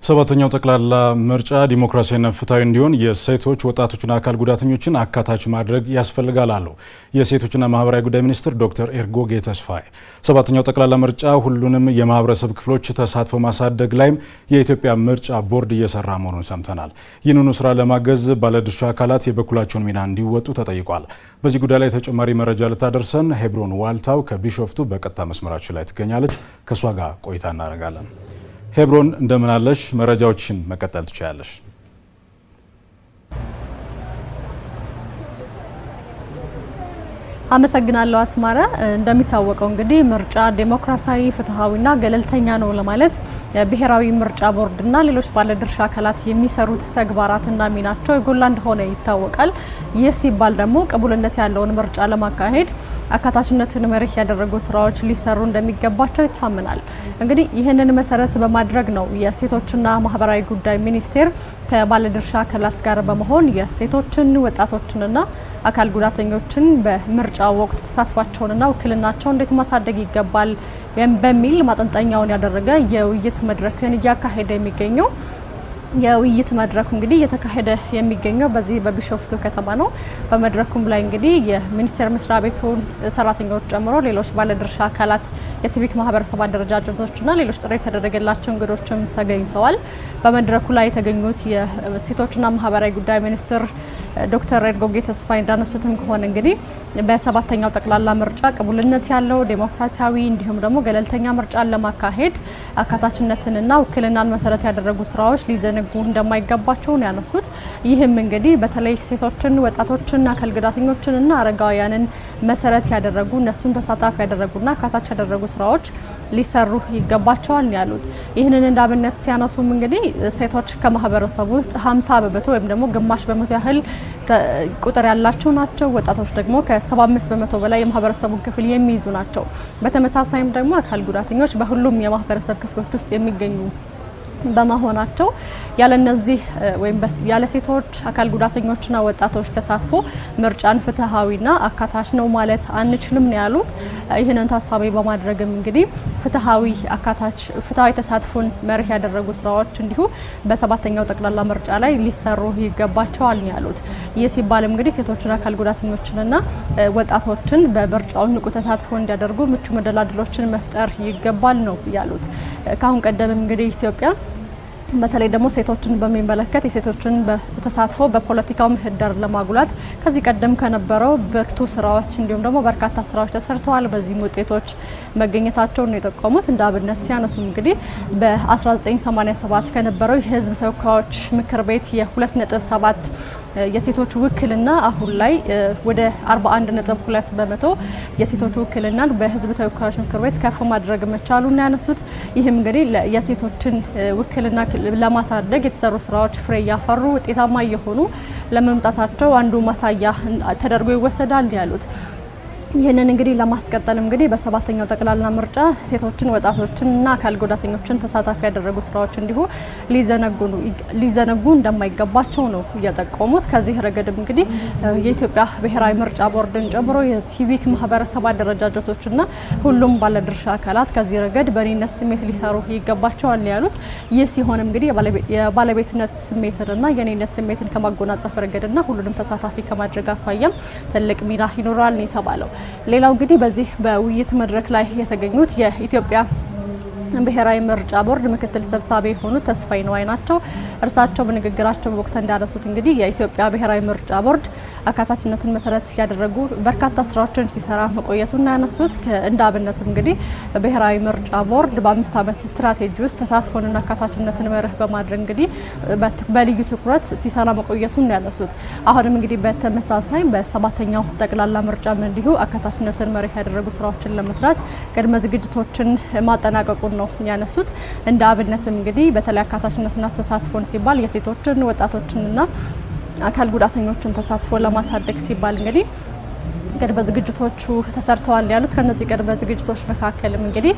ሰባተኛው ጠቅላላ ምርጫ ዲሞክራሲያዊና ፍትሃዊ እንዲሆን የሴቶች ወጣቶችና አካል ጉዳተኞችን አካታች ማድረግ ያስፈልጋል አሉ የሴቶችና ማህበራዊ ጉዳይ ሚኒስትር ዶክተር ኤርጎጌ ተስፋዬ። ሰባተኛው ጠቅላላ ምርጫ ሁሉንም የማህበረሰብ ክፍሎች ተሳትፎ ማሳደግ ላይም የኢትዮጵያ ምርጫ ቦርድ እየሰራ መሆኑን ሰምተናል። ይህንኑ ስራ ለማገዝ ባለድርሻ አካላት የበኩላቸውን ሚና እንዲወጡ ተጠይቋል። በዚህ ጉዳይ ላይ ተጨማሪ መረጃ ልታደርሰን ሄብሮን ዋልታው ከቢሾፍቱ በቀጥታ መስመራችን ላይ ትገኛለች። ከሷ ጋር ቆይታ እናደርጋለን። ሄብሮን እንደምን አለሽ? መረጃዎችን መቀጠል ትችያለሽ። አመሰግናለሁ አስማራ። እንደሚታወቀው እንግዲህ ምርጫ ዲሞክራሲያዊ ፍትሃዊና ገለልተኛ ነው ለማለት ብሔራዊ ምርጫ ቦርድና ሌሎች ባለድርሻ አካላት የሚሰሩት ተግባራትና ሚናቸው የጎላ እንደሆነ ይታወቃል። ይህ ሲባል ደግሞ ቅቡልነት ያለውን ምርጫ ለማካሄድ አካታችነትን መርህ ያደረጉ ስራዎች ሊሰሩ እንደሚገባቸው ይታመናል። እንግዲህ ይህንን መሰረት በማድረግ ነው የሴቶችና ማህበራዊ ጉዳይ ሚኒስቴር ከባለድርሻ አካላት ጋር በመሆን የሴቶችን ወጣቶችንና አካል ጉዳተኞችን በምርጫ ወቅት ተሳትፏቸውንና ውክልናቸውን እንዴት ማሳደግ ይገባል በሚል ማጠንጠኛውን ያደረገ የውይይት መድረክን እያካሄደ የሚገኘው። የውይይት መድረኩ እንግዲህ እየተካሄደ የሚገኘው በዚህ በቢሾፍቱ ከተማ ነው። በመድረኩም ላይ እንግዲህ የሚኒስቴር መስሪያ ቤቱን ሰራተኞች ጨምሮ ሌሎች ባለድርሻ አካላት፣ የሲቪክ ማህበረሰብ አደረጃጀቶችና ሌሎች ጥሪ የተደረገላቸው እንግዶችም ተገኝተዋል። በመድረኩ ላይ የተገኙት የሴቶችና ማህበራዊ ጉዳይ ሚኒስትር ዶክተር ኤርጎጌ ተስፋዬ እንዳነሱትም ከሆነ እንግዲህ በሰባተኛው ጠቅላላ ምርጫ ቅቡልነት ያለው ዴሞክራሲያዊ እንዲሁም ደግሞ ገለልተኛ ምርጫን ለማካሄድ አካታችነትንና ውክልናን መሰረት ያደረጉ ስራዎች ሊዘነጉ እንደማይገባቸው ነው ያነሱት። ይህም እንግዲህ በተለይ ሴቶችን፣ ወጣቶችን፣ አካል ጉዳተኞችንና አረጋውያንን መሰረት ያደረጉ እነሱን ተሳታፊ ያደረጉና አካታች ያደረጉ ስራዎች ሊሰሩ ይገባቸዋል ያሉት። ይህንን እንዳብነት ሲያነሱም እንግዲህ ሴቶች ከማህበረሰቡ ውስጥ 50% ወይም ደግሞ ግማሽ በመቶ ያህል ቁጥር ያላቸው ናቸው። ወጣቶች ደግሞ ከ75 በመቶ በላይ የማህበረሰቡን ክፍል የሚይዙ ናቸው። በተመሳሳይም ደግሞ አካል ጉዳተኞች በሁሉም የማህበረሰብ ክፍሎች ውስጥ የሚገኙ በመሆናቸው ያለነዚህ ወይም ያለ ሴቶች አካል ጉዳተኞችና ወጣቶች ተሳትፎ ምርጫን ፍትሃዊና አካታች ነው ማለት አንችልም ነው ያሉት። ይህንን ታሳቢ በማድረግም እንግዲህ ፍትሃዊ ተሳትፎን መርህ ያደረጉ ስራዎች እንዲሁ በሰባተኛው ጠቅላላ ምርጫ ላይ ሊሰሩ ይገባቸዋል ነው ያሉት። ይህ ሲባልም እንግዲህ ሴቶችና አካል ጉዳተኞችንና ወጣቶችን በምርጫው ንቁ ተሳትፎ እንዲያደርጉ ምቹ መደላድሎችን መፍጠር ይገባል ነው ያሉት። ካሁን ቀደም እንግዲህ ኢትዮጵያ በተለይ ደግሞ ሴቶችን በሚመለከት የሴቶችን ተሳትፎ በፖለቲካው ምህዳር ለማጉላት ከዚህ ቀደም ከነበረው ብርቱ ስራዎች እንዲሁም ደግሞ በርካታ ስራዎች ተሰርተዋል። በዚህም ውጤቶች መገኘታቸውን ነው የጠቆሙት። እንደ አብነት ሲያነሱ እንግዲህ በ1987 ከነበረው የህዝብ ተወካዮች ምክር ቤት የ2.7 የሴቶች ውክልና አሁን ላይ ወደ 41.2 በመቶ የሴቶች ውክልናን በህዝብ ተወካዮች ምክር ቤት ከፍ ማድረግ መቻሉን ያነሱት። ይህም እንግዲህ የሴቶችን ውክልና ለማሳደግ የተሰሩ ስራዎች ፍሬ እያፈሩ ውጤታማ እየሆኑ ለመምጣታቸው አንዱ ማሳያ ተደርጎ ይወሰዳል ያሉት። ይህንን እንግዲህ ለማስቀጠል እንግዲህ በሰባተኛው ጠቅላላ ምርጫ ሴቶችን፣ ወጣቶችንና አካል ጉዳተኞችን ተሳታፊ ያደረጉ ስራዎች እንዲሁ ሊዘነጉ እንደማይገባቸው ነው እየጠቆሙት። ከዚህ ረገድም እንግዲህ የኢትዮጵያ ብሔራዊ ምርጫ ቦርድን ጨምሮ የሲቪክ ማህበረሰብ አደረጃጀቶችና ሁሉም ባለድርሻ አካላት ከዚህ ረገድ በእኔነት ስሜት ሊሰሩ ይገባቸዋል ያሉት። ይህ ሲሆን እንግዲህ የባለቤትነት ስሜትንና የእኔነት ስሜትን ከማጎናጸፍ ረገድና ሁሉንም ተሳታፊ ከማድረግ አኳያም ትልቅ ሚና ይኖራል ነው የተባለው። ሌላው እንግዲህ በዚህ በውይይት መድረክ ላይ የተገኙት የኢትዮጵያ ብሔራዊ ምርጫ ቦርድ ምክትል ሰብሳቢ የሆኑት ተስፋዬ ነዋይ ናቸው። እርሳቸው በንግግራቸው ወቅት እንዳነሱት እንግዲህ የኢትዮጵያ ብሔራዊ ምርጫ ቦርድ አካታችነትን መሰረት ያደረጉ በርካታ ስራዎችን ሲሰራ መቆየቱን ያነሱት። እንደ አብነትም እንግዲህ ብሔራዊ ምርጫ ቦርድ በ5 ዓመት ስትራቴጂ ውስጥ ተሳትፎንና አካታችነትን መርህ በማድረግ እንግዲህ በልዩ ትኩረት ሲሰራ መቆየቱን ያነሱት። አሁንም እንግዲህ በተመሳሳይ በሰባተኛው ጠቅላላ ምርጫም እንዲሁ አካታችነትን መርህ ያደረጉ ስራዎችን ለመስራት ቅድመ ዝግጅቶችን ማጠናቀቁን ነው ያነሱት። እንደ አብነትም እንግዲህ በተለይ አካታችነትና ተሳትፎን ሲባል የሴቶችን፣ ወጣቶችንና አካል ጉዳተኞችን ተሳትፎ ለማሳደግ ሲባል እንግዲህ ቅድመ ዝግጅቶቹ ተሰርተዋል ያሉት ከነዚህ ቅድመ ዝግጅቶች መካከልም እንግዲህ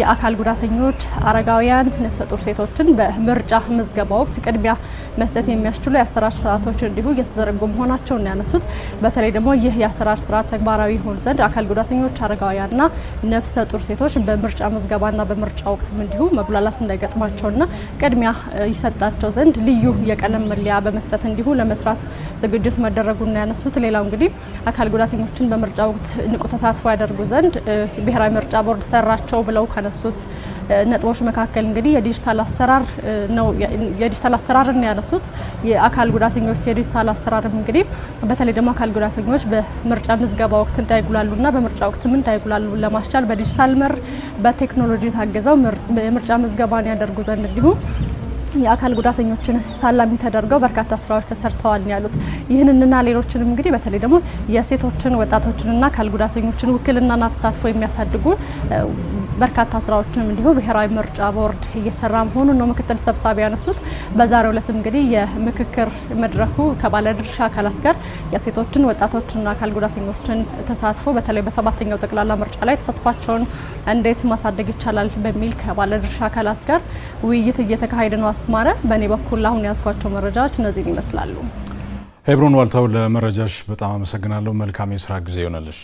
የአካል ጉዳተኞች፣ አረጋውያን፣ ነፍሰ ጡር ሴቶችን በምርጫ ምዝገባ ወቅት ቅድሚያ መስጠት የሚያስችሉ የአሰራር ስርዓቶች እንዲሁ እየተዘረጉ መሆናቸውን ያነሱት። በተለይ ደግሞ ይህ የአሰራር ስርዓት ተግባራዊ ይሆን ዘንድ አካል ጉዳተኞች፣ አረጋውያንና ነፍሰ ጡር ሴቶች በምርጫ ምዝገባና በምርጫ ወቅትም እንዲሁ መጉላላት እንዳይገጥማቸውና ቅድሚያ ይሰጣቸው ዘንድ ልዩ የቀለም መለያ በመስጠት እንዲሁ ለመስራት ዝግጅት መደረጉን ያነሱት። ሌላው እንግዲህ አካል ጉዳተኞችን በምርጫ ወቅት ንቁ ተሳትፎ ያደርጉ ዘንድ ብሔራዊ ምርጫ ቦርድ ሰራቸው ብለው ከነሱት ነጥቦች መካከል እንግዲህ የዲጂታል አሰራር ነው። የዲጂታል አሰራርን ያነሱት የአካል ጉዳተኞች የዲጂታል አሰራርም እንግዲህ በተለይ ደግሞ አካል ጉዳተኞች በምርጫ ምዝገባ ወቅት እንዳይጉላሉና በምርጫ ወቅትም እንዳይጉላሉ ለማስቻል በዲጂታል መር በቴክኖሎጂ ታገዘው የምርጫ ምዝገባን ያደርጉ ዘንድ እንዲሁ የአካል ጉዳተኞችን ታላሚ ተደርገው በርካታ ስራዎች ተሰርተዋል ያሉት። ይህንንና ሌሎችንም እንግዲህ በተለይ ደግሞ የሴቶችን ወጣቶችንና አካል ጉዳተኞችን ውክልናና ተሳትፎ የሚያሳድጉ በርካታ ስራዎችንም እንዲሁ ብሔራዊ ምርጫ ቦርድ እየሰራ መሆኑን ነው ምክትል ሰብሳቢ ያነሱት። በዛሬው ዕለት እንግዲህ የምክክር መድረኩ ከባለድርሻ አካላት ጋር የሴቶችን ወጣቶችንና አካል ጉዳተኞችን ተሳትፎ በተለይ በሰባተኛው ጠቅላላ ምርጫ ላይ ተሳትፏቸውን እንዴት ማሳደግ ይቻላል በሚል ከባለድርሻ አካላት ጋር ውይይት እየተካሄደ ነው። አስማረ፣ በእኔ በኩል አሁን ያዝኳቸው መረጃዎች እነዚህን ይመስላሉ። ሄብሮን ዋልታው ለመረጃሽ በጣም አመሰግናለሁ። መልካም የስራ ጊዜ ይሆነልሽ።